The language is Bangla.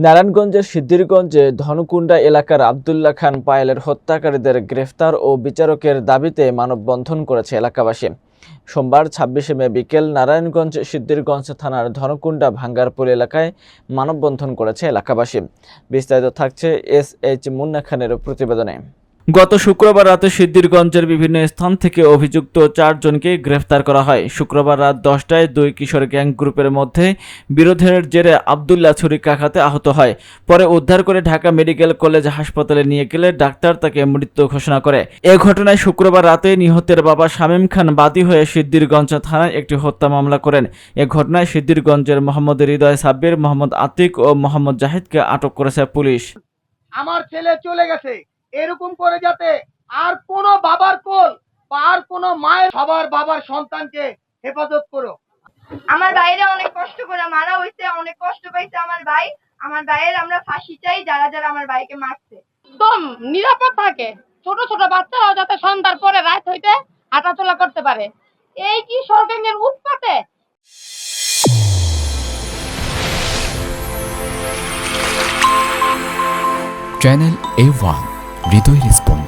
নারায়ণগঞ্জের সিদ্ধিরগঞ্জে ধনকুণ্ডা এলাকার আব্দুল্লাহ খান পায়েলের হত্যাকারীদের গ্রেফতার ও বিচারকের দাবিতে মানববন্ধন করেছে এলাকাবাসী। সোমবার ২৬শে মে বিকেল নারায়ণগঞ্জ সিদ্ধিরগঞ্জ থানার ধনকুণ্ডা ভাঙ্গারপুল এলাকায় মানববন্ধন করেছে এলাকাবাসী। বিস্তারিত থাকছে SH মুন্না খানের প্রতিবেদনে। গত শুক্রবার রাতে সিদ্ধিরগঞ্জের বিভিন্ন স্থান থেকে অভিযুক্ত 4 জনকে গ্রেফতার করা হয়। শুক্রবার রাত 10টায় 2 কিশোর গ্যাং গ্রুপের মধ্যে বিরোধের জেরে আব্দুল্লাহ ছুরিকাঘাতে আহত হয়। পরে উদ্ধার করে ঢাকা মেডিকেল কলেজ হাসপাতালে নিয়ে গেলে ডাক্তার তাকে মৃত ঘোষণা করে। এ ঘটনায় শুক্রবার রাতে নিহতের বাবা শামীম খান বাদী হয়ে সিদ্ধিরগঞ্জ থানায় একটি হত্যা মামলা করেন। এ ঘটনায় সিদ্ধিরগঞ্জের মোহাম্মদ হৃদয় সাব্বির, মোহাম্মদ আতিক ও মোহাম্মদ জাহিদকে আটক করেছে পুলিশ। আমার ছেলে চলে গেছে, এরকম করে যাতে আর কোনো বাবার কোল বা আর কোনো মায়ের সবার বাবার সন্তানকে হেফাজত করো। আমার ভাইরা অনেক কষ্ট করে মারা হইছে, অনেক কষ্ট পাইছে আমার ভাই। আমার ভাইয়ের আমরা ফাঁসি চাই, যারা যারা আমার ভাইকে মারছে। একদম নিরাপদ থাকে, ছোট ছোট বাচ্চারাও যাতে সন্ধ্যার পরে রাত হইতে হাঁটাচলা করতে পারে। এই কি সরকারের উৎপাতে চ্যানেল A1 হৃদয়ের স্পন্দন।